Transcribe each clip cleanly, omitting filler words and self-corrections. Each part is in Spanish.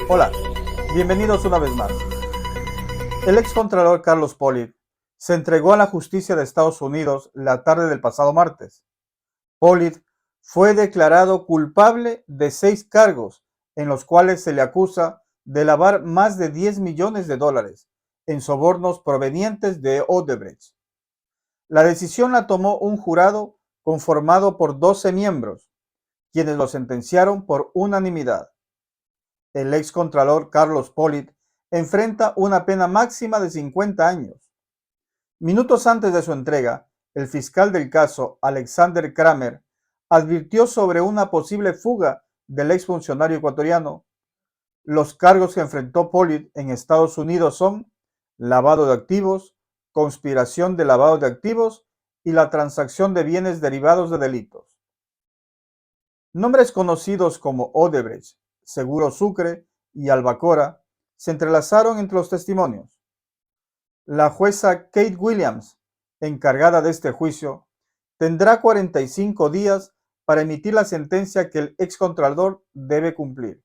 Hola, bienvenidos una vez más. El excontralor Carlos Pollitt se entregó a la justicia de Estados Unidos la tarde del pasado martes. Pollitt fue declarado culpable de 6 cargos en los cuales se le acusa de lavar más de $10 millones en sobornos provenientes de Odebrecht. La decisión la tomó un jurado conformado por 12 miembros, quienes lo sentenciaron por unanimidad. El excontralor Carlos Pollitt enfrenta una pena máxima de 50 años. Minutos antes de su entrega, el fiscal del caso, Alexander Kramer, advirtió sobre una posible fuga del exfuncionario ecuatoriano. Los cargos que enfrentó Pollitt en Estados Unidos son lavado de activos, conspiración de lavado de activos y la transacción de bienes derivados de delitos. Nombres conocidos como Odebrecht, Seguro Sucre y Albacora se entrelazaron entre los testimonios. La jueza Kate Williams, encargada de este juicio, tendrá 45 días para emitir la sentencia que el excontralor debe cumplir.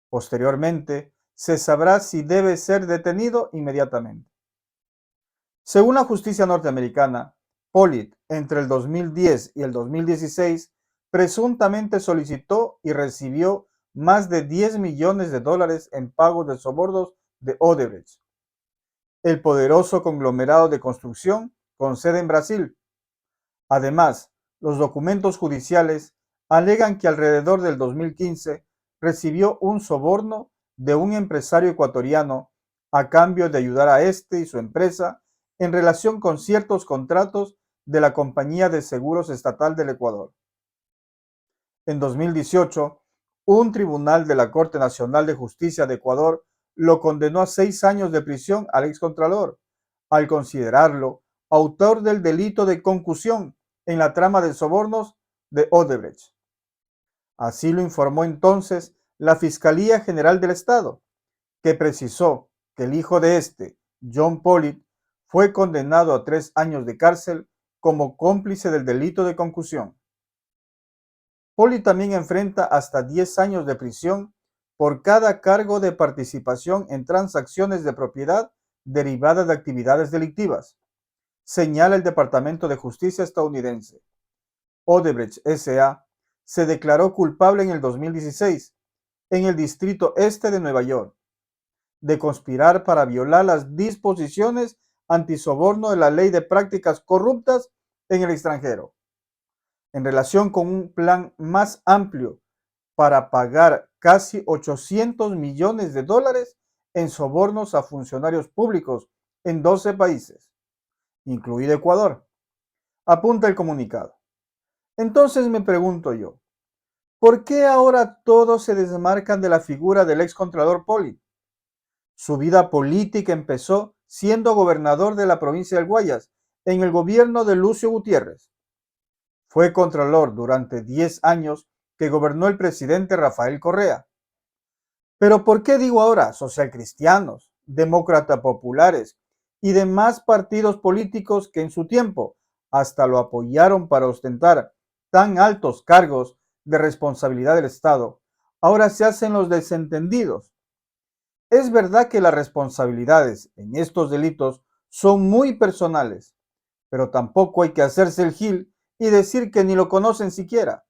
Posteriormente, se sabrá si debe ser detenido inmediatamente. Según la justicia norteamericana, Pollitt, entre el 2010 y el 2016, presuntamente solicitó y recibió más de $10 millones en pagos de sobornos de Odebrecht, el poderoso conglomerado de construcción con sede en Brasil. Además, los documentos judiciales alegan que alrededor del 2015 recibió un soborno de un empresario ecuatoriano a cambio de ayudar a este y su empresa en relación con ciertos contratos de la Compañía de Seguros Estatal del Ecuador. En 2018, un tribunal de la Corte Nacional de Justicia de Ecuador lo condenó a 6 años de prisión al excontralor, al considerarlo autor del delito de concusión en la trama de sobornos de Odebrecht. Así lo informó entonces la Fiscalía General del Estado, que precisó que el hijo de este, John Pollitt, fue condenado a 3 años de cárcel como cómplice del delito de concusión. Pollitt también enfrenta hasta 10 años de prisión por cada cargo de participación en transacciones de propiedad derivadas de actividades delictivas, señala el Departamento de Justicia estadounidense. Odebrecht S.A. se declaró culpable en el 2016 en el Distrito Este de Nueva York de conspirar para violar las disposiciones antisoborno de la Ley de Prácticas Corruptas en el extranjero, en relación con un plan más amplio para pagar casi $800 millones en sobornos a funcionarios públicos en 12 países, incluido Ecuador, apunta el comunicado. Entonces me pregunto yo, ¿por qué ahora todos se desmarcan de la figura del excontralor Pollitt? Su vida política empezó siendo gobernador de la provincia del Guayas en el gobierno de Lucio Gutiérrez. Fue contralor durante 10 años que gobernó el presidente Rafael Correa. Pero ¿por qué digo ahora socialcristianos, demócratas populares y demás partidos políticos que en su tiempo hasta lo apoyaron para ostentar tan altos cargos de responsabilidad del Estado, ahora se hacen los desentendidos? Es verdad que las responsabilidades en estos delitos son muy personales, pero tampoco hay que hacerse el gil y decir que ni lo conocen siquiera.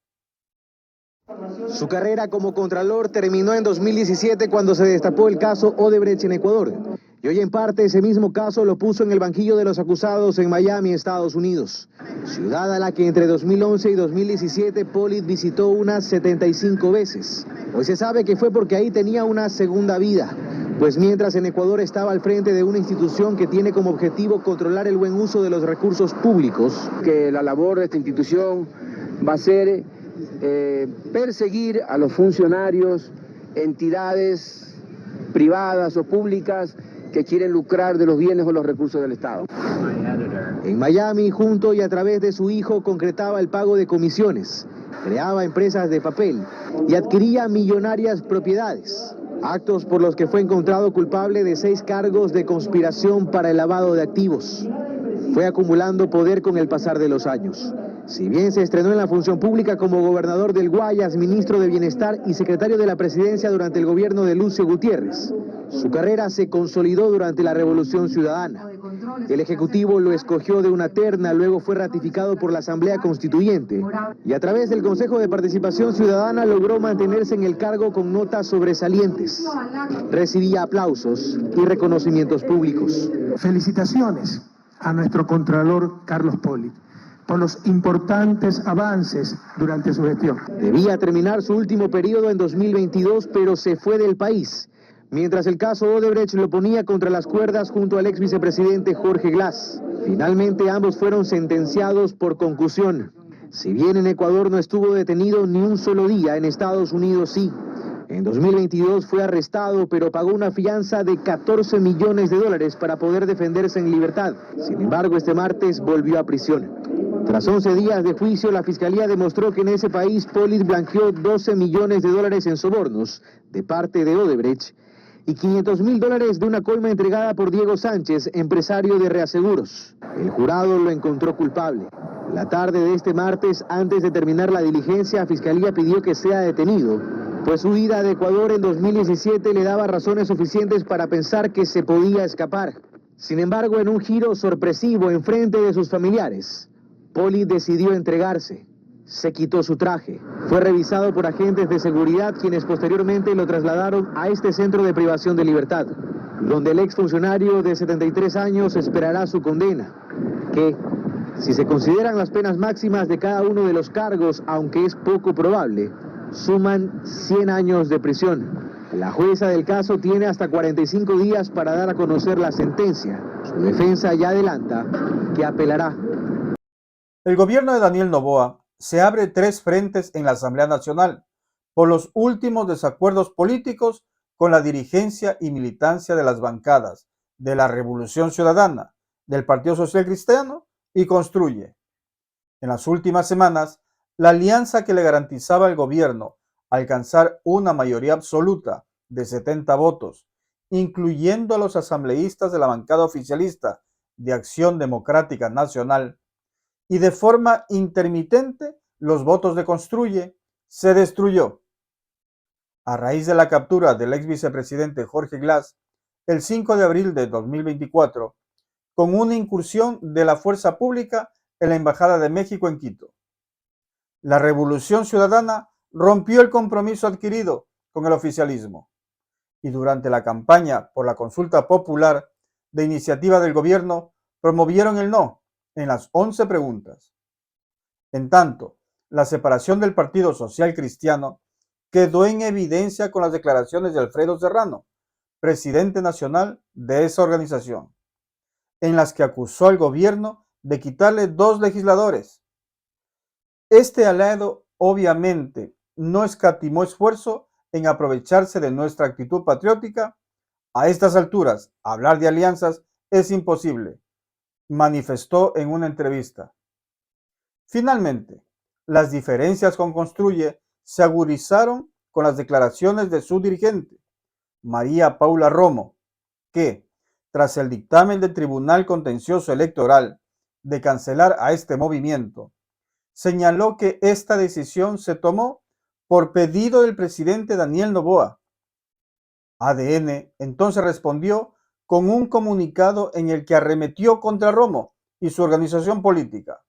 Su carrera como contralor terminó en 2017 cuando se destapó el caso Odebrecht en Ecuador. Y hoy en parte ese mismo caso lo puso en el banquillo de los acusados en Miami, Estados Unidos. Ciudad a la que entre 2011 y 2017 Pollitt visitó unas 75 veces. Hoy se sabe que fue porque ahí tenía una segunda vida. Pues mientras en Ecuador estaba al frente de una institución que tiene como objetivo controlar el buen uso de los recursos públicos. Que la labor de esta institución va a ser perseguir a los funcionarios, entidades privadas o públicas que quieren lucrar de los bienes o los recursos del Estado. En Miami, junto y a través de su hijo, concretaba el pago de comisiones, creaba empresas de papel y adquiría millonarias propiedades. Actos por los que fue encontrado culpable de 6 cargos de conspiración para el lavado de activos. fue acumulando poder con el pasar de los años. Si bien se estrenó en la función pública como gobernador del Guayas, ministro de Bienestar y secretario de la Presidencia durante el gobierno de Lucio Gutiérrez, su carrera se consolidó durante la Revolución Ciudadana. El Ejecutivo lo escogió de una terna, luego fue ratificado por la Asamblea Constituyente y a través del Consejo de Participación Ciudadana logró mantenerse en el cargo con notas sobresalientes. Recibía aplausos y reconocimientos públicos. Felicitaciones a nuestro Contralor Carlos Polit por los importantes avances durante su gestión. Debía terminar su último periodo en 2022, pero se fue del país, mientras el caso Odebrecht lo ponía contra las cuerdas junto al ex vicepresidente Jorge Glass. Finalmente ambos fueron sentenciados por concusión. Si bien en Ecuador no estuvo detenido ni un solo día, en Estados Unidos sí. En 2022 fue arrestado, pero pagó una fianza de $14 millones para poder defenderse en libertad. Sin embargo, este martes volvió a prisión. Tras 11 días de juicio, la Fiscalía demostró que en ese país Polit blanqueó $12 millones en sobornos de parte de Odebrecht y $500.000 de una coima entregada por Diego Sánchez, empresario de reaseguros. El jurado lo encontró culpable. La tarde de este martes, antes de terminar la diligencia, la Fiscalía pidió que sea detenido, pues su ida de Ecuador en 2017 le daba razones suficientes para pensar que se podía escapar. Sin embargo, en un giro sorpresivo en frente de sus familiares, Polit decidió entregarse. Se quitó su traje. Fue revisado por agentes de seguridad, quienes posteriormente lo trasladaron a este centro de privación de libertad, donde el exfuncionario de 73 años esperará su condena, que, si se consideran las penas máximas de cada uno de los cargos, aunque es poco probable, suman 100 años de prisión. La jueza del caso tiene hasta 45 días para dar a conocer la sentencia. Su defensa ya adelanta que apelará. El gobierno de Daniel Noboa se abre 3 frentes en la Asamblea Nacional por los últimos desacuerdos políticos con la dirigencia y militancia de las bancadas de la Revolución Ciudadana, del Partido Social Cristiano y Construye. En las últimas semanas, la alianza que le garantizaba al gobierno alcanzar una mayoría absoluta de 70 votos, incluyendo a los asambleístas de la bancada oficialista de Acción Democrática Nacional, y de forma intermitente los votos de Construye, se destruyó. A raíz de la captura del ex vicepresidente Jorge Glass el 5 de abril de 2024, con una incursión de la fuerza pública en la Embajada de México en Quito. La Revolución Ciudadana rompió el compromiso adquirido con el oficialismo y durante la campaña por la consulta popular de iniciativa del gobierno promovieron el no en las 11 preguntas. En tanto, la separación del Partido Social Cristiano quedó en evidencia con las declaraciones de Alfredo Serrano, presidente nacional de esa organización, en las que acusó al gobierno de quitarle 2 legisladores. Este aliado obviamente no escatimó esfuerzo en aprovecharse de nuestra actitud patriótica. A estas alturas, hablar de alianzas es imposible, manifestó en una entrevista. Finalmente, las diferencias con Construye se agudizaron con las declaraciones de su dirigente, María Paula Romo, que, tras el dictamen del Tribunal Contencioso Electoral de cancelar a este movimiento, señaló que esta decisión se tomó por pedido del presidente Daniel Noboa. ADN entonces respondió con un comunicado en el que arremetió contra Romo y su organización política.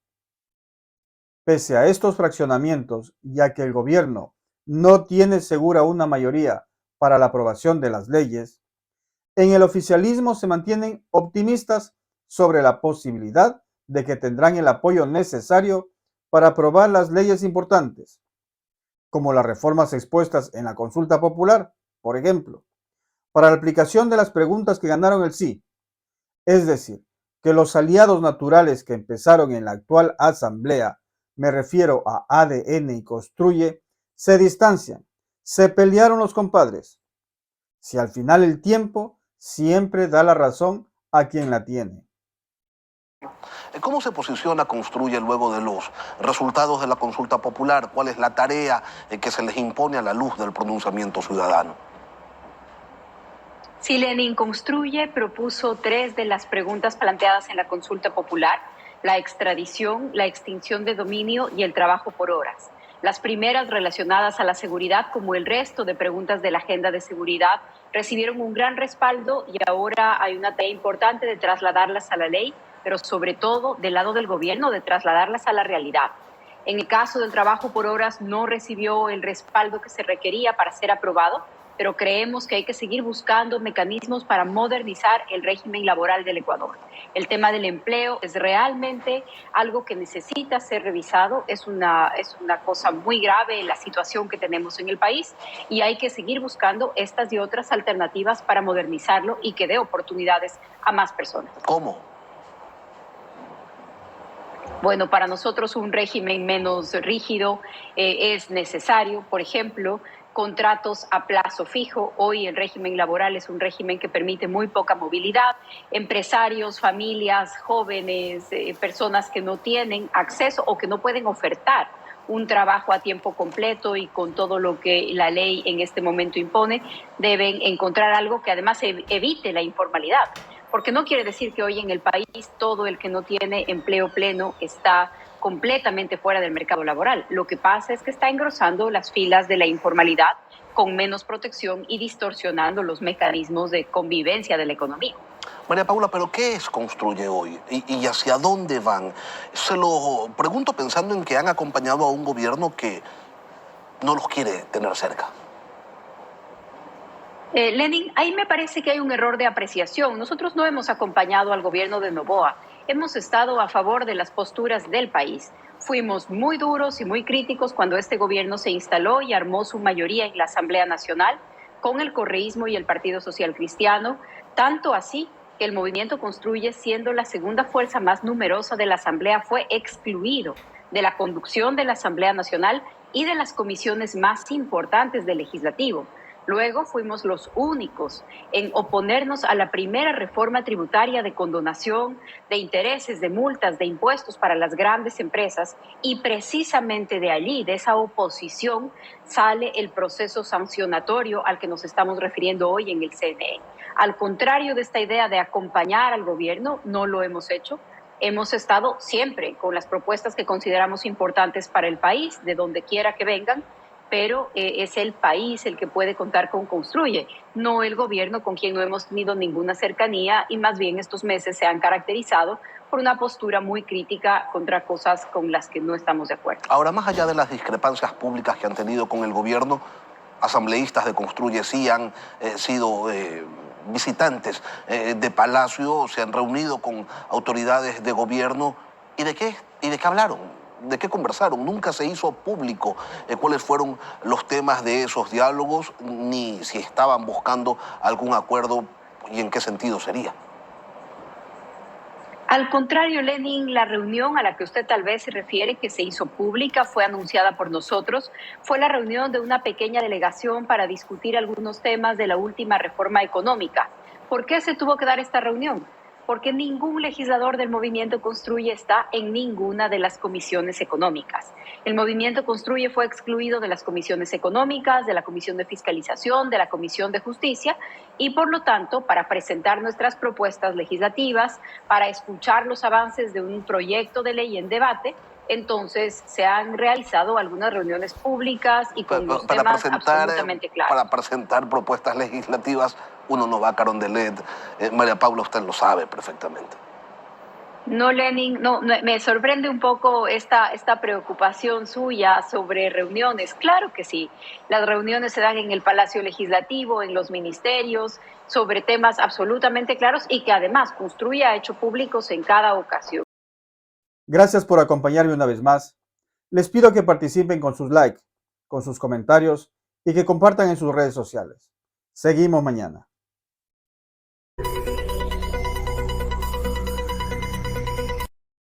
Pese a estos fraccionamientos, ya que el gobierno no tiene segura una mayoría para la aprobación de las leyes, en el oficialismo se mantienen optimistas sobre la posibilidad de que tendrán el apoyo necesario para aprobar las leyes importantes, como las reformas expuestas en la consulta popular, por ejemplo, para la aplicación de las preguntas que ganaron el sí, es decir, que los aliados naturales que empezaron en la actual asamblea, me refiero a ADN y Construye, se distancian, se pelearon los compadres. Si al final el tiempo siempre da la razón a quien la tiene. ¿Cómo se posiciona Construye luego de los resultados de la consulta popular? ¿Cuál es la tarea que se les impone a la luz del pronunciamiento ciudadano? Sí, Lenin Construye propuso 3 de las preguntas planteadas en la consulta popular: la extradición, la extinción de dominio y el trabajo por horas. Las primeras, relacionadas a la seguridad, como el resto de preguntas de la agenda de seguridad, recibieron un gran respaldo y ahora hay una tarea importante de trasladarlas a la ley, pero sobre todo del lado del gobierno, de trasladarlas a la realidad. En el caso del trabajo por horas no recibió el respaldo que se requería para ser aprobado, pero creemos que hay que seguir buscando mecanismos para modernizar el régimen laboral del Ecuador. El tema del empleo es realmente algo que necesita ser revisado, es una cosa muy grave la situación que tenemos en el país y hay que seguir buscando estas y otras alternativas para modernizarlo y que dé oportunidades a más personas. ¿Cómo? Bueno, para nosotros un régimen menos rígido es necesario. Por ejemplo, contratos a plazo fijo. Hoy el régimen laboral es un régimen que permite muy poca movilidad. Empresarios, familias, jóvenes, personas que no tienen acceso o que no pueden ofertar un trabajo a tiempo completo y con todo lo que la ley en este momento impone, deben encontrar algo que además evite la informalidad. Porque no quiere decir que hoy en el país todo el que no tiene empleo pleno está completamente fuera del mercado laboral. Lo que pasa es que está engrosando las filas de la informalidad con menos protección y distorsionando los mecanismos de convivencia de la economía. María Paula, ¿pero qué es Construye hoy? ¿Y hacia dónde van? Se lo pregunto pensando en que han acompañado a un gobierno que no los quiere tener cerca. Lenin, ahí me parece que hay un error de apreciación. Nosotros no hemos acompañado al gobierno de Noboa. Hemos estado a favor de las posturas del país. Fuimos muy duros y muy críticos cuando este gobierno se instaló y armó su mayoría en la Asamblea Nacional con el correísmo y el Partido Social Cristiano, tanto así que el movimiento Construye, siendo la segunda fuerza más numerosa de la Asamblea, fue excluido de la conducción de la Asamblea Nacional y de las comisiones más importantes del Legislativo. Luego fuimos los únicos en oponernos a la primera reforma tributaria de condonación de intereses, de multas, de impuestos para las grandes empresas, y precisamente de allí, de esa oposición, sale el proceso sancionatorio al que nos estamos refiriendo hoy en el CNE. Al contrario de esta idea de acompañar al gobierno, no lo hemos hecho. Hemos estado siempre con las propuestas que consideramos importantes para el país, de donde quiera que vengan, pero es el país el que puede contar con Construye, no el gobierno, con quien no hemos tenido ninguna cercanía y más bien estos meses se han caracterizado por una postura muy crítica contra cosas con las que no estamos de acuerdo. Ahora, más allá de las discrepancias públicas que han tenido con el gobierno, asambleístas de Construye sí han sido visitantes de Palacio, se han reunido con autoridades de gobierno. ¿Y de qué hablaron? ¿De qué conversaron? Nunca se hizo público cuáles fueron los temas de esos diálogos, ni si estaban buscando algún acuerdo y en qué sentido sería. Al contrario, Lenin, la reunión a la que usted tal vez se refiere, que se hizo pública, fue anunciada por nosotros, fue la reunión de una pequeña delegación para discutir algunos temas de la última reforma económica. ¿Por qué se tuvo que dar esta reunión? Porque ningún legislador del movimiento Construye está en ninguna de las comisiones económicas. El movimiento Construye fue excluido de las comisiones económicas, de la Comisión de Fiscalización, de la Comisión de Justicia, y por lo tanto, para presentar nuestras propuestas legislativas, para escuchar los avances de un proyecto de ley en debate, entonces se han realizado algunas reuniones públicas y con los temas absolutamente claros. Para presentar propuestas legislativas, uno no va a Carondelet. María Paula, usted lo sabe perfectamente. No, Lenin, no, me sorprende un poco esta preocupación suya sobre reuniones. Claro que sí, las reuniones se dan en el Palacio Legislativo, en los ministerios, sobre temas absolutamente claros y que además Construye ha hecho públicos en cada ocasión. Gracias por acompañarme una vez más. Les pido que participen con sus likes, con sus comentarios y que compartan en sus redes sociales. Seguimos mañana.